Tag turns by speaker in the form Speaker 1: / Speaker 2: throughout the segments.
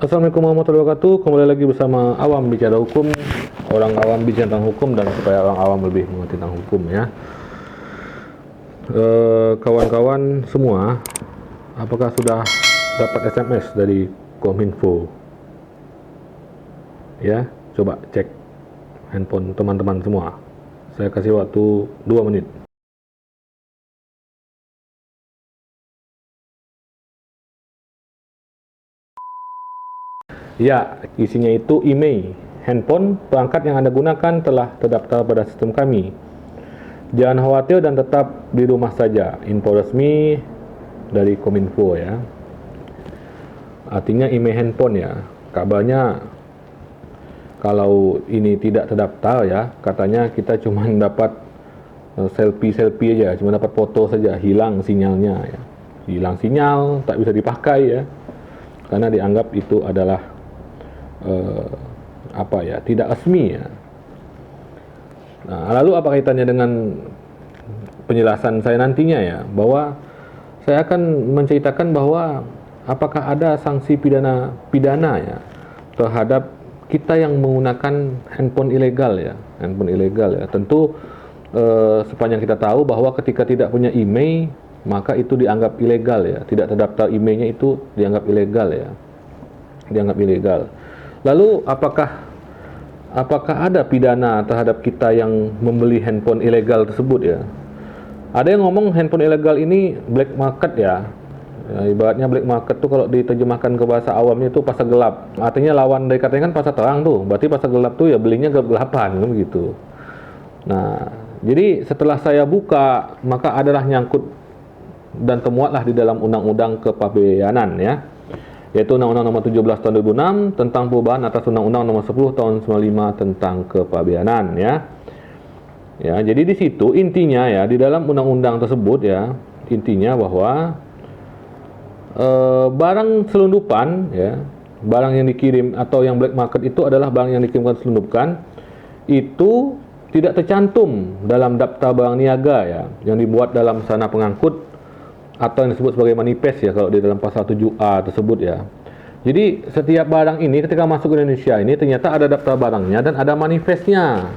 Speaker 1: Assalamualaikum warahmatullahi wabarakatuh. Kembali lagi bersama Awam Bicara Hukum. Orang awam bicara tentang hukum dan supaya orang awam lebih mengerti tentang hukum ya. Kawan-kawan semua, apakah sudah dapat SMS dari Kominfo? Ya, coba cek handphone teman-teman semua. Saya kasih waktu 2 menit. Ya, isinya itu email. Handphone perangkat yang Anda gunakan telah terdaftar pada sistem kami. Jangan khawatir dan tetap di rumah saja. Info resmi dari Kominfo ya. Artinya email handphone ya. Kabarnya kalau ini tidak terdaftar ya, katanya kita cuma dapat selfie aja, cuma dapat foto saja, hilang sinyalnya ya. Hilang sinyal, tak bisa dipakai ya. Karena dianggap itu adalah tidak resmi ya. Nah, lalu apa kaitannya dengan penjelasan saya nantinya ya, bahwa saya akan menceritakan bahwa apakah ada sanksi pidana ya terhadap kita yang menggunakan handphone ilegal ya. Tentu sepanjang kita tahu bahwa ketika tidak punya email maka itu dianggap ilegal ya, tidak terdaftar emailnya itu dianggap ilegal ya, Lalu apakah ada pidana terhadap kita yang membeli handphone ilegal tersebut ya? Ada yang ngomong handphone ilegal ini black market ya. Ibaratnya black market tuh kalau diterjemahkan ke bahasa awamnya itu pasar gelap. Artinya lawan dari katanya kan pasar terang tuh. Berarti pasar gelap tuh ya belinya gelap-gelapan kan begitu. Nah, jadi setelah saya buka maka adalah nyangkut dan termuatlah di dalam undang-undang kepabeanan ya, yaitu Undang-Undang Nomor 17 Tahun 2006 tentang perubahan atas Undang-Undang Nomor 10 Tahun 95 tentang kepabeanan ya. Ya, jadi di situ intinya ya, di dalam undang-undang tersebut ya, intinya bahwa barang selundupan ya, barang yang dikirim atau yang black market itu adalah barang yang dikirimkan selundupkan itu tidak tercantum dalam daftar barang niaga ya, yang dibuat dalam sarana pengangkut atau yang disebut sebagai manifest ya kalau di dalam pasal 7A tersebut ya. Jadi setiap barang ini ketika masuk ke Indonesia ini ternyata ada daftar barangnya dan ada manifestnya.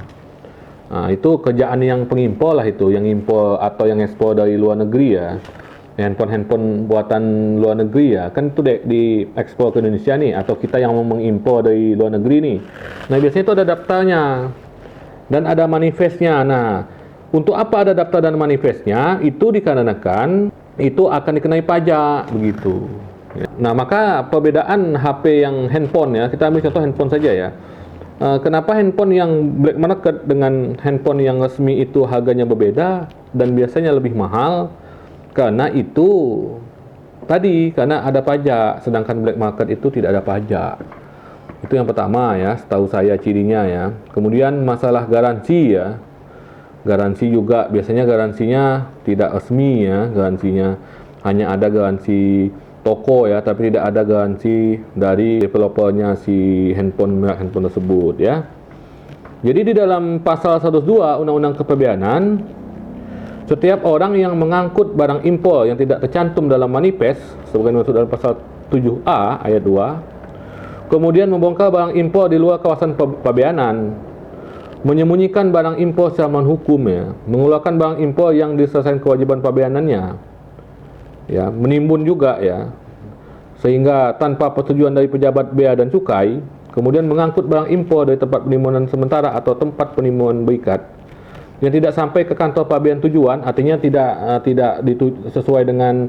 Speaker 1: Nah, itu kerjaan yang pengimpor lah itu, yang impor atau yang ekspor dari luar negeri ya. Handphone buatan luar negeri ya, kan itu diekspor ke Indonesia nih, atau kita yang mau mengimpor dari luar negeri nih. Nah, biasanya itu ada daftarnya dan ada manifestnya. Nah, untuk apa ada daftar dan manifestnya? Itu dikarenakan itu akan dikenai pajak begitu. Nah, maka perbedaan HP yang handphone ya, kita ambil contoh handphone saja ya. Kenapa handphone yang black market dengan handphone yang resmi itu harganya berbeda dan biasanya lebih mahal? Karena itu tadi, karena ada pajak, sedangkan black market itu tidak ada pajak. Itu yang pertama ya, setahu saya cirinya ya. Kemudian masalah garansi ya. Garansi juga biasanya garansinya tidak resmi ya, garansinya hanya ada garansi toko ya, tapi tidak ada garansi dari developernya si handphone tersebut ya. Jadi di dalam pasal 102 Undang-Undang Kepabeanan, setiap orang yang mengangkut barang impor yang tidak tercantum dalam manifest sebagaimana dimaksud dalam pasal 7A ayat 2, kemudian membongkar barang impor di luar kawasan pabeanan, menyembunyikan barang impor secara hukum ya, mengeluarkan barang impor yang diselesaikan kewajiban pabeanannya ya, menimbun juga ya, sehingga tanpa persetujuan dari pejabat bea dan cukai, kemudian mengangkut barang impor dari tempat penimbunan sementara atau tempat penimbunan berikat yang tidak sampai ke kantor pabean tujuan, artinya tidak sesuai dengan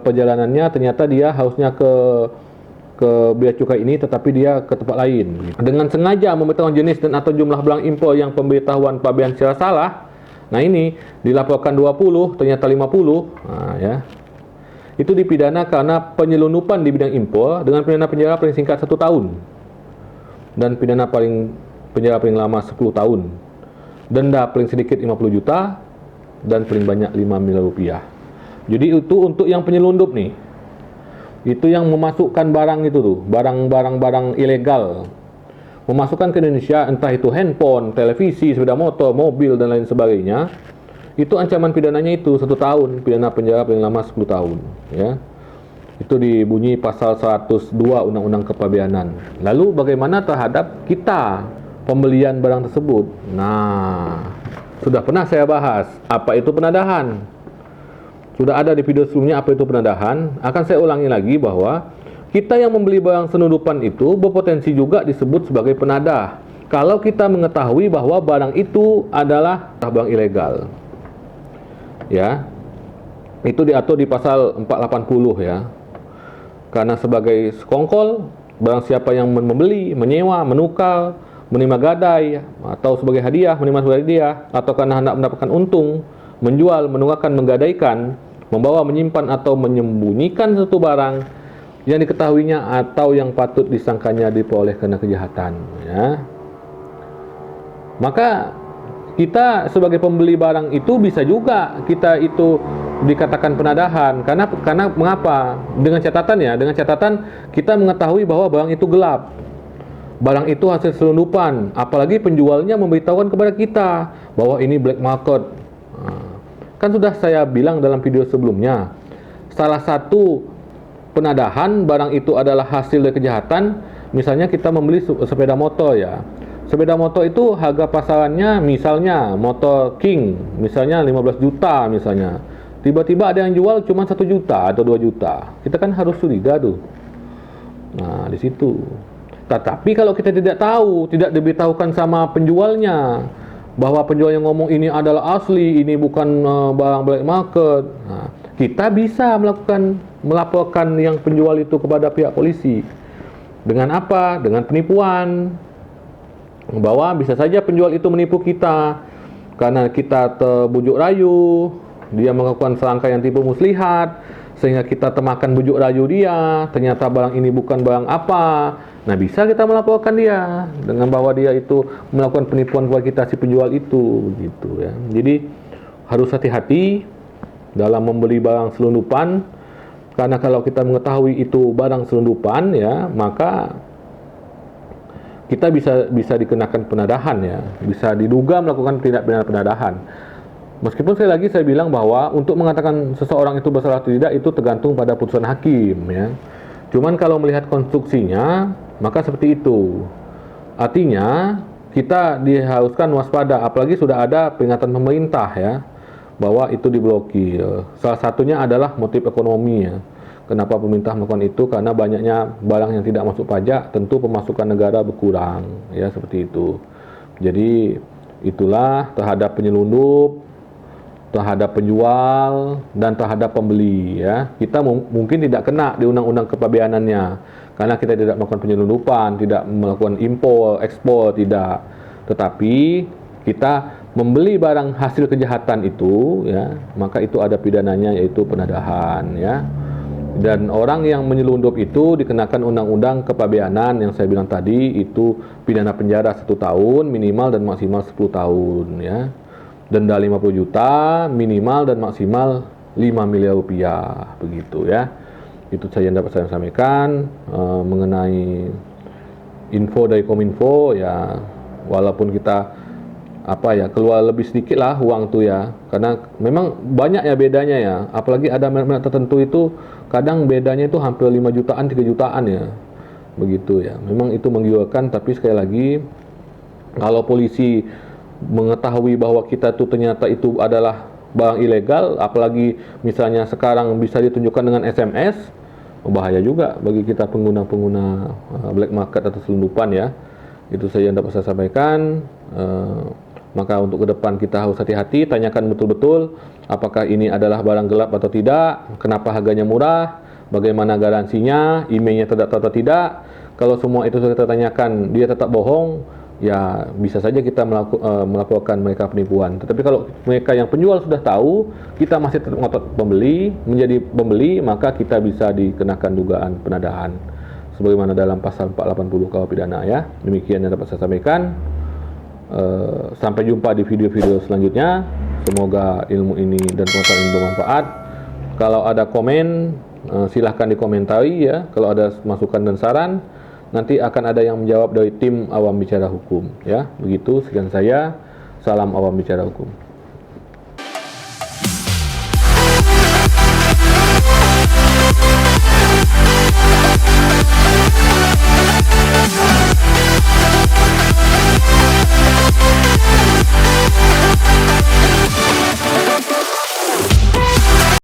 Speaker 1: perjalanannya, ternyata dia harusnya ke bea cukai ini tetapi dia ke tempat lain. Dengan sengaja memberitahukan jenis dan atau jumlah barang impor yang pemberitahuan pabean secara salah. Nah, ini dilaporkan 20 ternyata 50. Nah, ya. Itu dipidana karena penyelundupan di bidang impor dengan pidana penjara paling singkat 1 tahun dan pidana penjara paling lama 10 tahun. Denda paling sedikit 50 juta dan paling banyak 5 miliar rupiah. Jadi itu untuk yang penyelundup nih. Itu yang memasukkan barang itu tuh, barang ilegal. Memasukkan ke Indonesia entah itu handphone, televisi, sepeda motor, mobil dan lain sebagainya. Itu ancaman pidananya itu 1 tahun, pidana penjara paling lama 10 tahun, ya. Itu dibunyi pasal 102 Undang-Undang Kepabeanan. Lalu bagaimana terhadap kita pembelian barang tersebut? Nah, sudah pernah saya bahas apa itu penadahan. Sudah ada di video sebelumnya apa itu penadahan. Akan saya ulangi lagi bahwa kita yang membeli barang selundupan itu berpotensi juga disebut sebagai penadah kalau kita mengetahui bahwa barang itu adalah barang ilegal. Ya. Itu diatur di pasal 480 ya. Karena sebagai sekongkol, barang siapa yang membeli, menyewa, menukar, menerima gadai, atau sebagai hadiah, menerima sebagai hadiah, atau karena hendak mendapatkan untung, menjual, menukarkan, menggadaikan, membawa, menyimpan, atau menyembunyikan suatu barang yang diketahuinya atau yang patut disangkanya diperoleh karena kejahatan. Ya. Maka kita sebagai pembeli barang itu bisa juga kita itu dikatakan penadahan karena mengapa? Dengan catatan kita mengetahui bahwa barang itu gelap, barang itu hasil selundupan, apalagi penjualnya memberitahukan kepada kita bahwa ini black market. Kan sudah saya bilang dalam video sebelumnya, salah satu penadahan barang itu adalah hasil dari kejahatan. Misalnya kita membeli sepeda motor ya. Sepeda motor itu harga pasarannya misalnya motor King misalnya 15 juta misalnya. Tiba-tiba ada yang jual cuma 1 juta atau 2 juta. Kita kan harus curiga tuh. Nah, di situ. Tetapi kalau kita tidak tahu, tidak diberitahukan sama penjualnya bahwa penjualnya ngomong ini adalah asli, ini bukan barang black market. Nah, kita bisa melaporkan yang penjual itu kepada pihak polisi. Dengan apa? Dengan penipuan. Bahwa bisa saja penjual itu menipu kita karena kita terbujuk rayu, dia melakukan serangkaian tipu muslihat sehingga kita termakan bujuk rayu dia, ternyata barang ini bukan barang apa. Nah, bisa kita melaporkan dia dengan bahwa dia itu melakukan penipuan kepada kita si penjual itu gitu ya. Jadi harus hati-hati dalam membeli barang selundupan, karena kalau kita mengetahui itu barang selundupan ya, maka kita bisa dikenakan penadahan ya, bisa diduga melakukan tindak pidana penadahan. Meskipun saya bilang bahwa untuk mengatakan seseorang itu bersalah atau tidak itu tergantung pada putusan hakim ya. Cuman kalau melihat konstruksinya maka seperti itu. Artinya kita diharuskan waspada, apalagi sudah ada peringatan pemerintah ya bahwa itu diblokir. Salah satunya adalah motif ekonomi ya. Kenapa pemerintah melakukan itu? Karena banyaknya barang yang tidak masuk pajak, tentu pemasukan negara berkurang, ya seperti itu. Jadi itulah terhadap penyelundup, terhadap penjual, dan terhadap pembeli. Ya, kita mungkin tidak kena di undang-undang kepabeanannya, karena kita tidak melakukan penyelundupan, tidak melakukan impor, ekspor, tidak. Tetapi kita membeli barang hasil kejahatan itu, ya, maka itu ada pidananya yaitu penadahan, ya. Dan orang yang menyelundup itu dikenakan undang-undang kepabeanan yang saya bilang tadi, itu pidana penjara 1 tahun minimal dan maksimal 10 tahun ya. Denda 50 juta minimal dan maksimal 5 miliar rupiah begitu ya. Itu saja yang dapat saya sampaikan mengenai info dari Kominfo ya. Walaupun kita keluar lebih sedikit lah uang tuh ya, karena memang banyak ya bedanya ya, apalagi ada merek tertentu itu kadang bedanya itu hampir 5 jutaan, 3 jutaan ya, begitu ya. Memang itu menggiurkan, tapi sekali lagi kalau polisi mengetahui bahwa kita tuh ternyata itu adalah barang ilegal, apalagi misalnya sekarang bisa ditunjukkan dengan SMS, bahaya juga bagi kita pengguna-pengguna black market atau selundupan ya. Itu saja yang dapat saya sampaikan. Maka untuk ke depan kita harus hati-hati, tanyakan betul-betul apakah ini adalah barang gelap atau tidak, kenapa harganya murah, bagaimana garansinya, emailnya terdaftar atau tidak. Kalau semua itu sudah kita tanyakan, dia tetap bohong, ya bisa saja kita melaporkan mereka penipuan. Tetapi kalau mereka yang penjual sudah tahu, kita masih tetap ngotot menjadi pembeli, maka kita bisa dikenakan dugaan penadahan sebagaimana dalam pasal 480 KUH pidana ya. Demikian yang dapat saya sampaikan. Sampai jumpa di video-video selanjutnya. Semoga ilmu ini dan pengetahuan ini bermanfaat. Kalau ada komen, silahkan dikomentari ya. Kalau ada masukan dan saran, nanti akan ada yang menjawab dari tim Awam Bicara Hukum ya. Begitu, sekian saya. Salam Awam Bicara Hukum.